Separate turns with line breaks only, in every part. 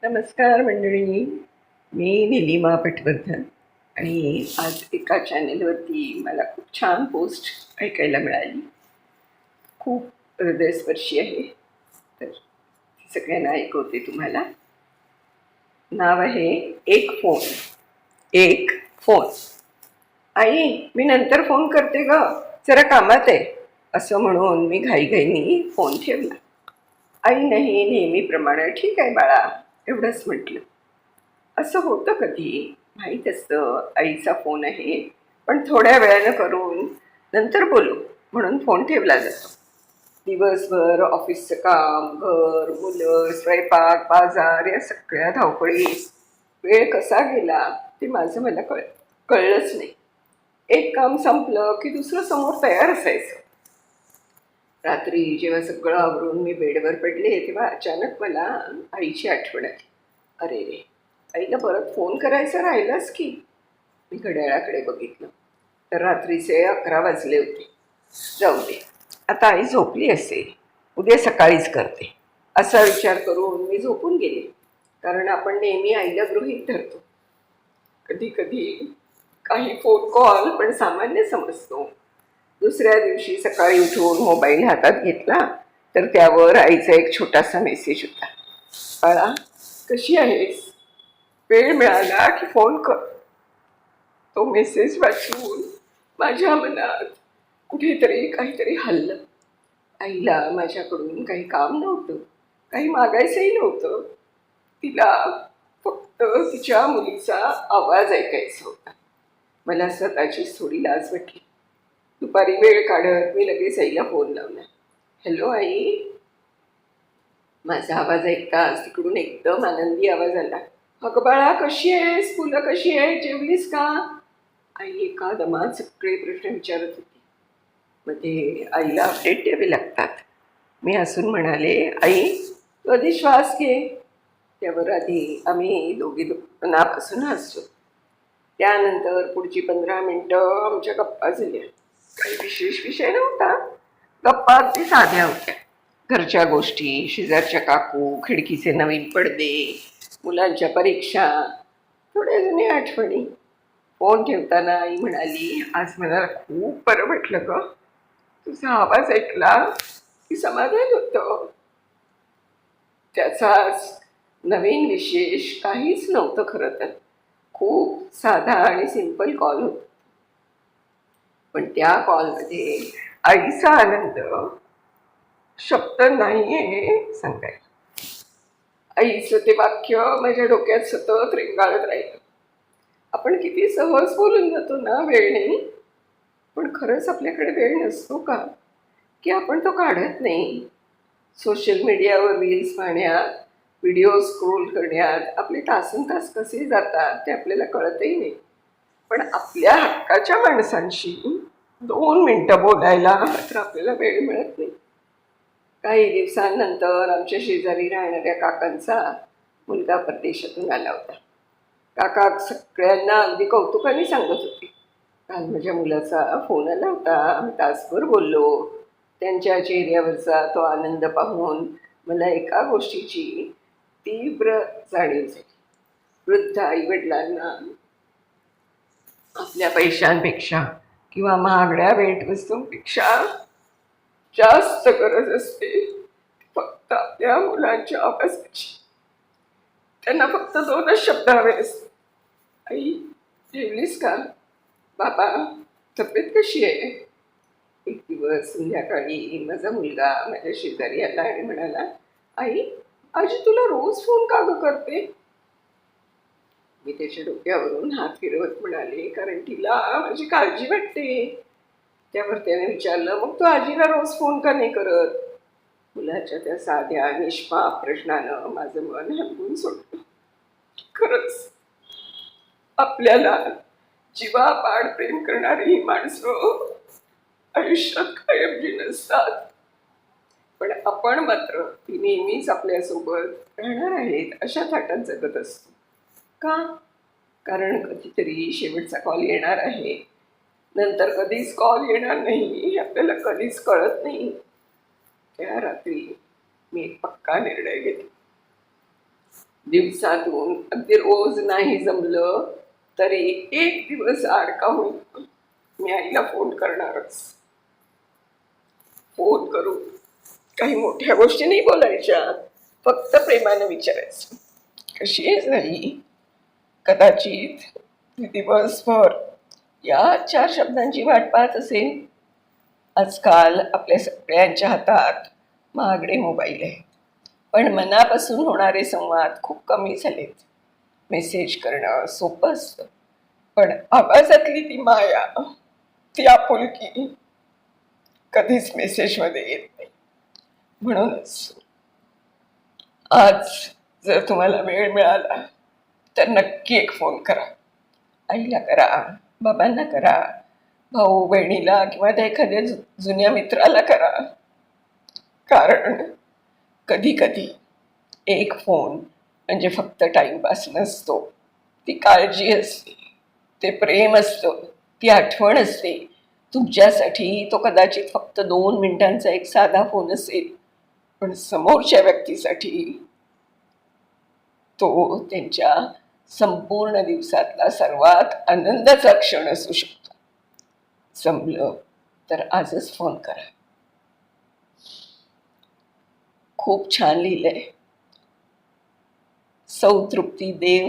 नमस्कार मंडळी. मी निलिमा पटवर्धन आणि आज एका चॅनेलवरती मला खूप छान पोस्ट ऐकायला मिळाली. खूप हृदयस्पर्शी आहे. तर सगळ्यांना ऐकवते तुम्हाला. नाव आहे एक फोन. एक फोन. आई, मी नंतर फोन करते ग, जरा कामात आहे, असं म्हणून मी घाईघाईनी फोन ठेवला. आईनंही नेहमीप्रमाणे ठीक आहे बाळा एवढंच म्हटलं. असं होतं कधी, माहीत असतं आईचा फोन आहे, पण थोड्या वेळानं करून नंतर बोलू म्हणून फोन ठेवला जातो. दिवसभर ऑफिसचं काम, घर, मुलं, स्वयंपाक, बाजार या सगळ्या धावपळीत वेळ कसा गेला ते माझं मला कळलंच नाही. एक काम संपलं की दुसरं समोर तयार असायचं. रात्री जेव्हा सगळं आवरून मी बेडवर पडले तेव्हा अचानक मला आईची आठवण आली. अरे रे, आईला परत फोन करायचा राहिलाच की. मी घड्याळाकडे बघितलं तर रात्रीचे 11 वाजले होते. जाऊ दे, आता आई झोपली असेल, उद्या सकाळीच करते असा विचार करून मी झोपून गेले. कारण आपण नेहमी आईला गृहीत धरतो. कधी कधी काही फोन कॉल पण सामान्य समजतो. दुसऱ्या दिवशी सकाळी उठून मोबाईल हातात घेतला तर त्यावर आईचा एक छोटासा मेसेज होता. बाळा, कशी आहेस? वेळ मिळाला की फोन कर. तो मेसेज वाचून माझ्या मनात कुठेतरी काहीतरी हल्लं. आईला माझ्याकडून काही काम नव्हतं, काही मागायचंही नव्हतं. तिला फक्त तिच्या मुलीचा आवाज ऐकायचा होता. मला स्वतःचीच थोडी लाज वाटली. दुपारी वेळ काढत मी लगेच आईला फोन लावला. हॅलो आई. माझा आवाज ऐकताच तिकडून एकदम आनंदी आवाज आला. अगं बाळा, कशी आहेस? फुलं कशी आहे? जेवलीस का? आई एका दमात सगळे प्रश्न विचारत होती. मध्ये आईला अपडेट द्यावे लागतात. मी हसून म्हणाले, आई तू आधी श्वास घे. त्यावर आधी आम्ही दोघी नापासून हसलो. त्यानंतर पुढची 15 मिनिटं आमच्या गप्पा झाल्या. काही विशेष विषय नव्हता. गप्पा अगदी साध्या होत्या. घरच्या गोष्टी, शेजारच्या काकू, खिडकीचे नवीन पडदे, मुलांच्या परीक्षा, थोड्या जुन्या आठवणी. फोन ठेवताना आई म्हणाली, आज मला खूप बरं वाटलं ग. तुझा आवाज ऐकला की समाधान होतं. त्याचाच नवीन विशेष काहीच नव्हतं खरं तर. खूप साधा आणि सिंपल कॉल होता. पण त्या कॉलमध्ये आईचा आनंद शब्द नाही आहे सांगायला. आईचं ते वाक्य माझ्या डोक्यात सतत रेंगाळत राहिलं. आपण किती सहज बोलून जातो ना, वेळ नाही. पण खरंच आपल्याकडे वेळ नसतो का, की आपण तो काढत नाही. सोशल मीडियावर रील्स पाहण्यात, व्हिडिओ स्क्रोल करण्यात आपले तासनतास कसे जातात ते आपल्याला कळतही नाही. पण आपल्या हक्काच्या माणसांशी 2 मिनटं बोलायला मात्र आपल्याला वेळ मिळत नाही. काही दिवसांनंतर आमच्या शेजारी राहणाऱ्या काकांचा मुलगा परदेशातून आला होता. काका सगळ्यांना अगदी कौतुकाने सांगत होते. काल माझ्या मुलाचा फोन आला होता, आम्ही तासभर बोललो. त्यांच्या चेहऱ्यावरचा तो आनंद पाहून मला एका गोष्टीची तीव्र जाणीव झाली. वृद्ध आईवडिलांना आपल्या पैशांपेक्षा किंवा महागड्या भेटवस्तूंपेक्षा जास्त गरज असते फक्त आपल्या मुलांच्या आवाजाची. त्यांना फक्त 2च शब्द हवे असते. आई, जेवलीस का? बाबा, तब्येत कशी आहे? एक दिवस संध्याकाळी माझा मुलगा माझ्या शेजारी आला आणि म्हणाला, आई, आजी तुला रोज फोन का ग करते? मी त्याच्या डोक्यावरून हात फिरवत म्हणाले, कारण तिला माझी काळजी वाटते. त्यावर त्याने विचारलं, मग तू आजीला रोज फोन का नाही करत? मुलाच्या त्या साध्या निष्पाप प्रश्नानं माझं मन हलवून सोडलं. खरंच आपल्याला जीवापाड प्रेम करणारी ही माणसं आयुष्यात कायमची नसतात. पण आपण मात्र ती नेहमीच आपल्यासोबत राहणार आहेत अशा थाटात जगत असतो. का? कारण कधीतरी शेवटचा कॉल येणार आहे. नंतर कधीच कॉल येणार नाही हे आपल्याला कधीच कळत नाही. त्या रात्री मी एक पक्का निर्णय घेतला. दिवसातून अगदी रोज नाही जमलं तरी एक दिवस आड का होईना मी आईला फोन करणारच. फोन करून काही मोठ्या गोष्टी नाही बोलायच्या, फक्त प्रेमानं विचारायचं, कशी आहेस आई. कदाचित ती दिवसभर या 4 शब्दांची वाट पाहत असेल. आजकाल आपल्या सगळ्यांच्या हातात महागडे मोबाईल आहे, पण मनापासून होणारे संवाद खूप कमी झालेत. मेसेज करणं सोपं असतं, पण आवाजातली ती माया, ती आपुलकी कधीच मेसेजमध्ये येत नाही. म्हणूनच आज जर तुम्हाला वेळ मिळाला तर नक्की एक फोन करा. आईला करा, बाबांना करा, भाऊ बहिणीला किंवा त्या एखाद्या जुन्या मित्राला करा. कारण कधी कधी एक फोन म्हणजे फक्त टाईमपास नसतो, ती काळजी असते, ते प्रेम असतं, ती आठवण असते. तुमच्यासाठी तो कदाचित फक्त 2 मिनिटांचा एक साधा फोन असेल, पण समोरच्या व्यक्तीसाठी तो त्यांच्या संपूर्ण दिवसातला सर्वात आनंदाचा क्षण असू शकतो. जमलं तर आजच फोन करा. खूप छान लिहिलंय. सौ तृप्ती देव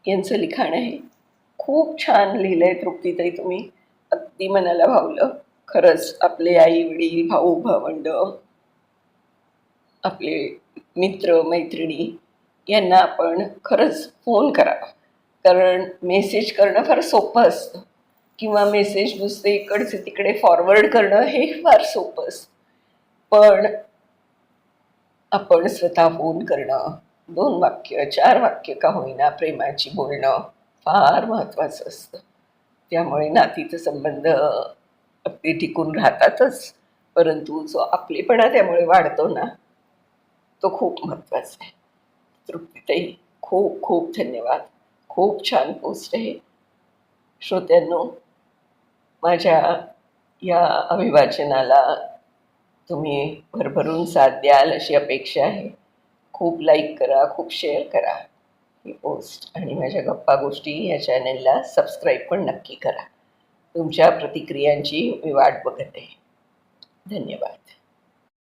यांचं लिखाण आहे. खूप छान लिहिलंय तृप्तीताई तुम्ही. अगदी मनाला भावलं. खरंच आपले आई वडील, भाऊ भावंड, आपले मित्र मैत्रिणी यांना आपण खरंच फोन करावा. कारण मेसेज करणं फार सोपं असतं, किंवा मेसेज नुसते इकडचे तिकडे फॉरवर्ड करणं हे फार सोपं असतं. पण आपण स्वतः फोन करणं, 2 वाक्य 4 वाक्य का होईना प्रेमाची बोलणं फार महत्त्वाचं असतं. त्यामुळे नातीचे संबंध अगदी टिकून राहतातच, परंतु जो आपलेपणा त्यामुळे वाढतो ना, तो खूप महत्त्वाचा आहे. तृप्तीताई, खूप खूप धन्यवाद. खूप छान पोस्ट आहे. श्रोत्यांनो, माझ्या या अभिवाचनाला तुम्ही भरभरून साथ द्याल अशी अपेक्षा आहे. खूप लाईक करा, खूप शेअर करा ही पोस्ट, आणि माझ्या गप्पा गोष्टी या चॅनलला सबस्क्राईब पण नक्की करा. तुमच्या प्रतिक्रियांची मी वाट बघत आहे. धन्यवाद.